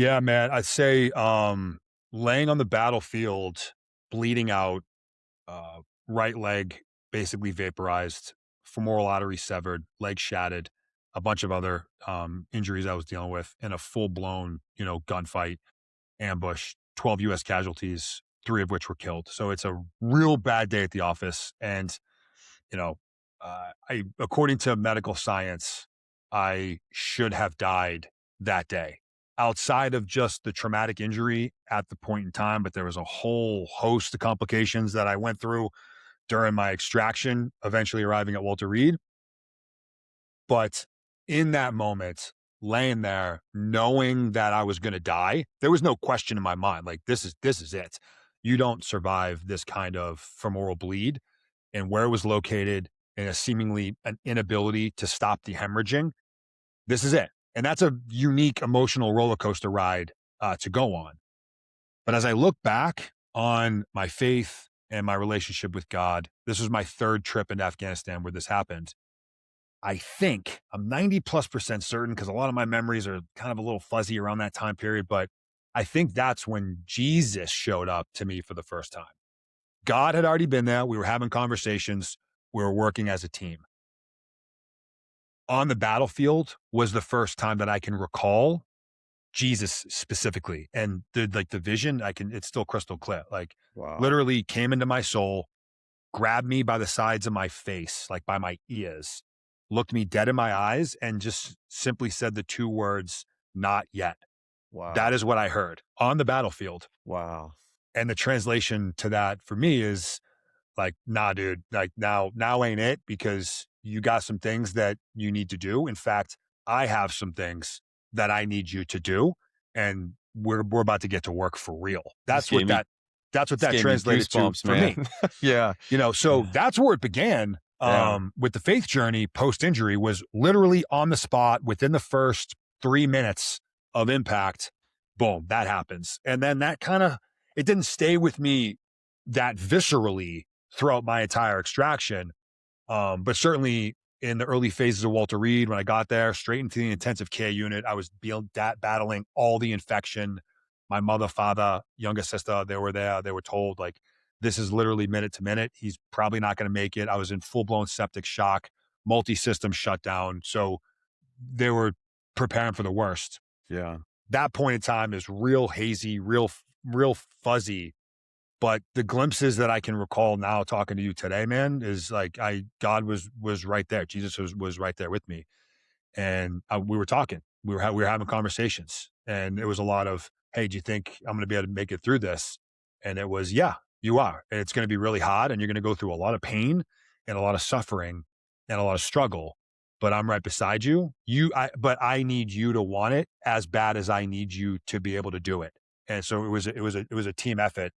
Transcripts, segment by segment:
Yeah, man. I'd say laying on the battlefield, bleeding out, right leg basically vaporized, femoral artery severed, leg shattered, a bunch of other injuries I was dealing with in a full blown, gunfight, ambush, 12 US casualties, three of which were killed. So it's a real bad day at the office. And, you know, according to medical science, I should have died that day outside of just the traumatic injury at the point in time. But there was a whole host of complications that I went through during my extraction, eventually arriving at Walter Reed. But in that moment, laying there, knowing that I was going to die, there was no question in my mind. Like, this is it. You don't survive this kind of femoral bleed, and where it was located, and a seemingly an inability to stop the hemorrhaging. This is it. And that's a unique emotional roller coaster ride to go on. But as I look back on my faith and my relationship with God, this was my third trip into Afghanistan where this happened. I think I'm 90+% certain, because a lot of my memories are kind of a little fuzzy around that time period, but I think that's when Jesus showed up to me for the first time. God had already been there. We were having conversations. We were working as a team. On the battlefield was the first time that I can recall Jesus specifically. And the vision, it's still crystal clear. Like, Wow. literally came into my soul, grabbed me by the sides of my face, like by my ears, looked me dead in my eyes, and just simply said the two words, "Not yet." That Wow. is what I heard on the battlefield. Wow. And the translation to that for me is like, nah, dude, like now ain't it, because you got some things that you need to do. In fact, I have some things that I need you to do. And we're about to get to work for real. This That's what gave me this that gave me translated to goosebumps, for man. me. Yeah. So that's where it began. Yeah. With the faith journey post injury was literally on the spot within the first 3 minutes of impact. Boom, that happens. And then that it didn't stay with me that viscerally throughout my entire extraction. But certainly in the early phases of Walter Reed, when I got there, straight into the intensive care unit, I was battling all the infection. My mother, father, younger sister, they were there. They were told, like, this is literally minute to minute. He's probably not going to make it. I was in full blown septic shock, multi system shutdown. So they were preparing for the worst. Yeah. That point in time is real hazy, real fuzzy, but the glimpses that I can recall now talking to you today, man, is like God was right there. Jesus was right there with me, and we were talking. We were having conversations, and it was a lot of, "Hey, do you think I'm going to be able to make it through this?" And it was, "Yeah, you are. And it's going to be really hard, and you're going to go through a lot of pain and a lot of suffering and a lot of struggle. But I'm right beside you. But I need you to want it as bad as I need you to be able to do it." And so it was a team effort,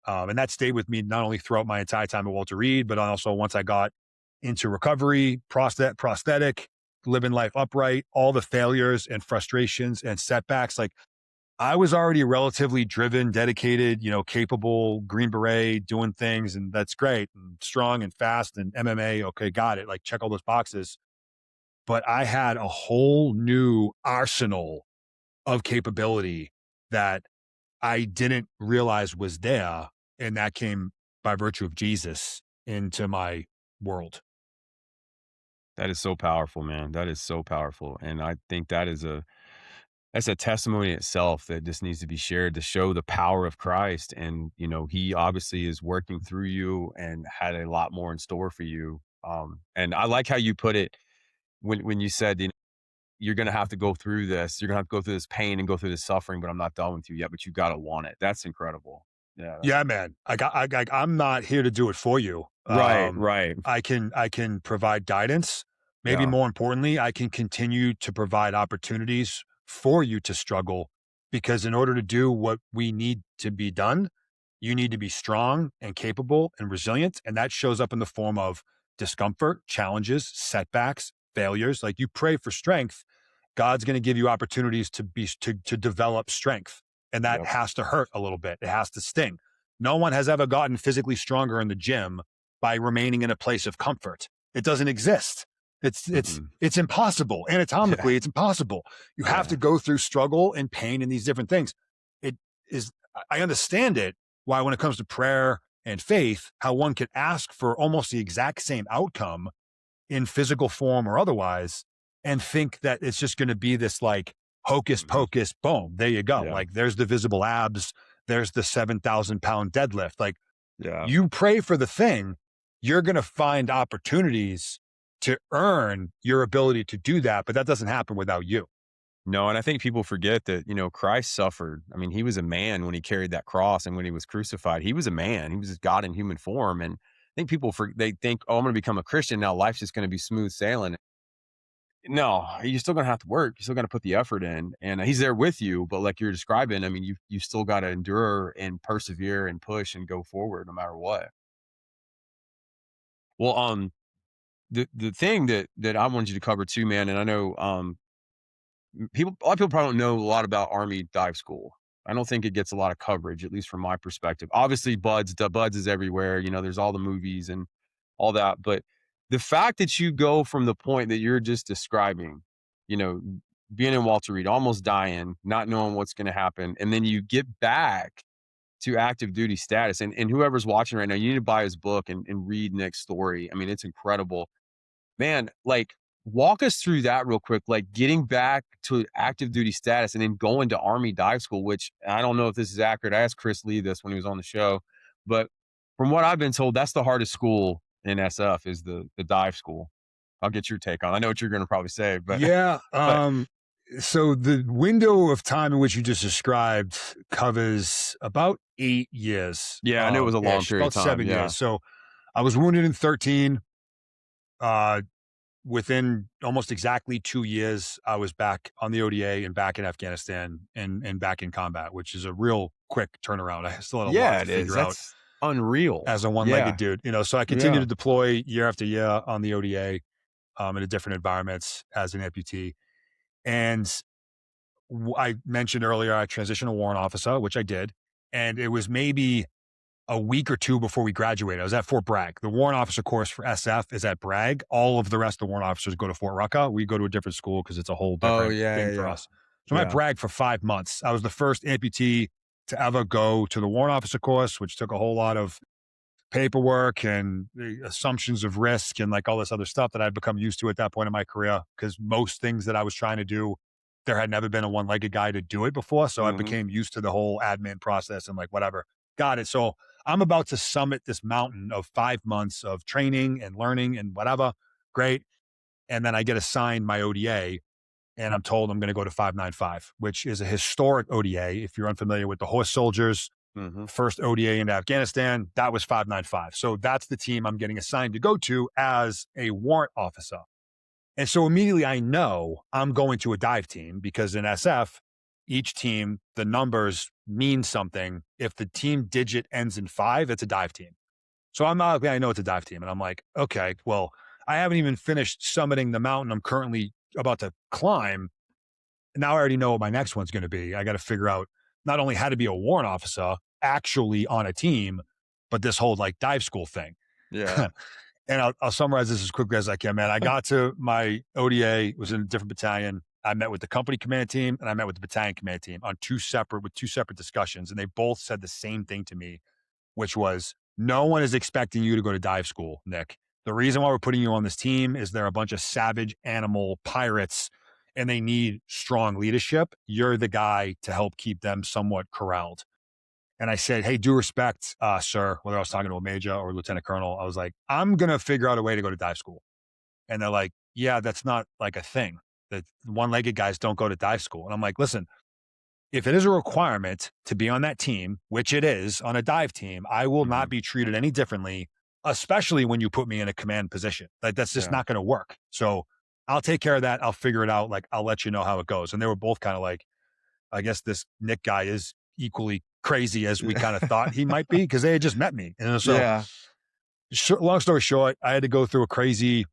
and that stayed with me not only throughout my entire time at Walter Reed, but also once I got into recovery, prosthetic, living life upright, all the failures and frustrations and setbacks. Like, I was already relatively driven, dedicated, capable, Green Beret, doing things, and that's great, and strong and fast and MMA. Okay, got it. Like, check all those boxes. But I had a whole new arsenal of capability that I didn't realize was there, and that came by virtue of Jesus into my world. That is so powerful, man. That is so powerful. And I think that's a testimony itself that just needs to be shared to show the power of Christ. And, he obviously is working through you and had a lot more in store for you. And I like how you put it when you said, you're going to have to go through this. You're going to have to go through this pain and go through this suffering, but I'm not done with you yet, but you got to want it. That's incredible. Yeah. Yeah, man. I'm not here to do it for you. Right. Right. I can provide guidance. Maybe Yeah. more importantly, I can continue to provide opportunities for you to struggle, because in order to do what we need to be done, you need to be strong and capable and resilient. And that shows up in the form of discomfort, challenges, setbacks, failures. Like, you pray for strength, God's going to give you opportunities to develop strength. And that Yep. has to hurt a little bit. It has to sting. No one has ever gotten physically stronger in the gym by remaining in a place of comfort. It doesn't exist. Mm-mm. It's impossible. Yeah. Anatomically, it's impossible. You have to Yeah. go through struggle and pain and these different things. It is I understand it why when it comes to prayer and faith, how one could ask for almost the exact same outcome in physical form or otherwise and think that it's just going to be this like hocus Mhm. pocus, boom, there you go. Yeah. Like there's the visible abs, there's the 7,000 pound deadlift. Like Yeah. you pray for the thing, you're going to find opportunities to earn your ability to do that. But that doesn't happen without you. No, and I think people forget that, Christ suffered. I mean, he was a man when he carried that cross and when he was crucified. He was a man. He was God in human form. And I think they think, oh, I'm going to become a Christian. Now life's just going to be smooth sailing. No, you're still going to have to work. You still got to put the effort in. And he's there with you. But like you're describing, I mean, you still got to endure and persevere and push and go forward no matter what. Well, the thing that I wanted you to cover too, man, and I know a lot of people probably don't know a lot about Army Dive School. I don't think it gets a lot of coverage, at least from my perspective. Obviously, Buds is everywhere. There's all the movies and all that. But the fact that you go from the point that you're just describing, you know, being in Walter Reed, almost dying, not knowing what's going to happen, and then you get back to active duty status. And whoever's watching right now, you need to buy his book and read Nick's story. I mean, it's incredible. Man, like, walk us through that real quick, like, getting back to active duty status and then going to Army Dive School, which I don't know if this is accurate. I asked Chris Lee this when he was on the show, but from what I've been told, that's the hardest school in SF is the dive school. I'll get your take on it. I know what you're gonna probably say, but Yeah. but So the window of time in which you just described covers about 8 years, yeah, I knew it was a long ish, period of about time. 7 years. Yeah. So I was wounded in 13. Uh, Within almost exactly 2 years, I was back on the ODA and back in Afghanistan and back in combat, which is a real quick turnaround. I still had a lot Yeah, to it is. figure out That's unreal. as a one-legged Yeah. dude, So I continued Yeah. to deploy year after year on the ODA, in different environments as an amputee. And I mentioned earlier I transitioned to warrant officer, which I did, and it was maybe a week or two before we graduated. I was at Fort Bragg. The warrant officer course for SF is at Bragg. All of the rest of the warrant officers go to Fort Rucker. We go to a different school because it's a whole Oh, different yeah, thing yeah, for yeah. us. So I'm at Yeah. Bragg for 5 months. I was the first amputee to ever go to the warrant officer course, which took a whole lot of paperwork and the assumptions of risk and like all this other stuff that I'd become used to at that point in my career. Because most things that I was trying to do, there had never been a one-legged guy to do it before. So I Mhm. became used to the whole admin process and like whatever. Got it. So I'm about to summit this mountain of 5 months of training and learning and whatever. Great. And then I get assigned my ODA and I'm told I'm going to go to 595, which is a historic ODA. If you're unfamiliar with the horse soldiers, Mhm. first ODA in Afghanistan, that was 595. So that's the team I'm getting assigned to go to as a warrant officer. And so immediately I know I'm going to a dive team because in SF, each team, the numbers mean something. If the team digit ends in five, it's a dive team. So I know it's a dive team. And I'm like, okay, well, I haven't even finished summiting the mountain I'm currently about to climb. Now I already know what my next one's going to be. I got to figure out not only how to be a warrant officer actually on a team, but this whole like dive school thing. Yeah. And I'll summarize this as quickly as I can, man. I got to my ODA, was in a different battalion. I met with the company command team and I met with the battalion command team on two separate discussions. And they both said the same thing to me, which was no one is expecting you to go to dive school, Nick. The reason why we're putting you on this team is they're a bunch of savage animal pirates and they need strong leadership. You're the guy to help keep them somewhat corralled. And I said, hey, due respect, sir, whether I was talking to a major or lieutenant colonel, I was like, I'm going to figure out a way to go to dive school. And they're like, yeah, that's not like a thing. That one-legged guys don't go to dive school. And I'm like, listen, if it is a requirement to be on that team, which it is on a dive team, I will not Mhm. be treated any differently, especially when you put me in a command position. Like that's just Yeah. not going to work. So I'll take care of that. I'll figure it out. Like I'll let you know how it goes. And they were both kind of like, I guess this Nick guy is equally crazy as we kind of thought he might be because they had just met me. And so, Yeah. long story short, I had to go through a crazy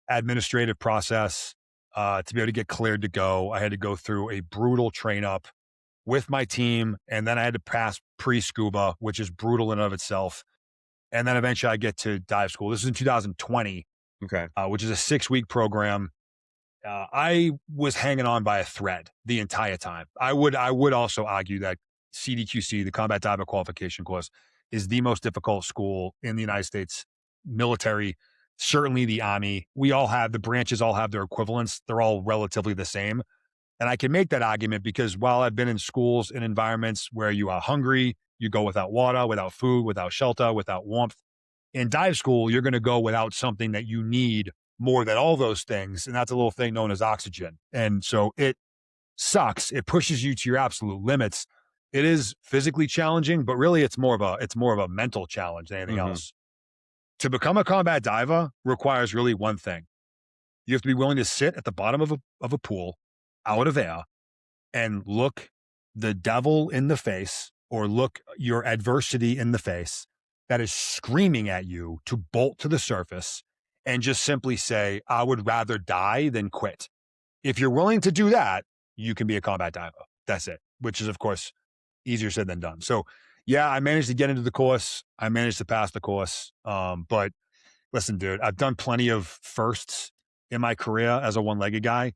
administrative process to be able to get cleared to go. I had to go through a brutal train up with my team. And then I had to pass pre scuba, which is brutal in and of itself. And then eventually I get to dive school. This is in 2020. Okay. which is a 6-week program. I was hanging on by a thread the entire time. I would also argue that CDQC, the Combat Diver Qualification Course, is the most difficult school in the United States military. Certainly, the Army. We all have the branches, all have their equivalents. They're all relatively the same. And I can make that argument because while I've been in schools and environments where you are hungry, you go without water, without food, without shelter, without warmth. In dive school, you're going to go without something that you need more than all those things. And that's a little thing known as oxygen. And so it sucks. It pushes you to your absolute limits. It is physically challenging, but really it's more of a mental challenge than anything Mhm. else. To become a combat diver requires really one thing. You have to be willing to sit at the bottom of a pool out of air and look the devil in the face or look your adversity in the face that is screaming at you to bolt to the surface and just simply say, I would rather die than quit. If you're willing to do that, you can be a combat diver. That's it, which is, of course, easier said than done. So, yeah, I managed to get into the course. I managed to pass the course. But listen, dude, I've done plenty of firsts in my career as a one-legged guy.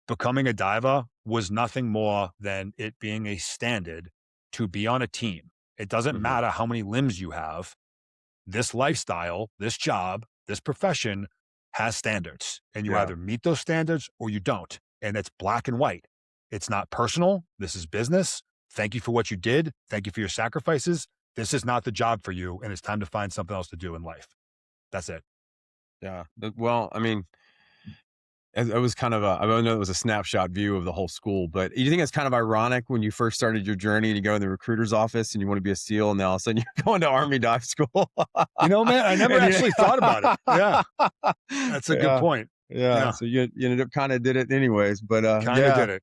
Becoming a diver was nothing more than it being a standard to be on a team. It doesn't Mhm. matter how many limbs you have. This lifestyle, this job, this profession has standards, and you Yeah. either meet those standards or you don't. And it's black and white. It's not personal. This is business. Thank you for what you did. Thank you for your sacrifices. This is not the job for you, and it's time to find something else to do in life. That's it. Yeah. Well, I mean, it was kind of I know it was a snapshot view of the whole school, but you think it's kind of ironic when you first started your journey and you go in the recruiter's office and you want to be a SEAL, and then all of a sudden you're going to Army dive school, Man, I never and you, actually thought about it. Yeah, that's a good yeah, point. yeah. Yeah, So you ended up kind of did it anyways, but kind of yeah, did it.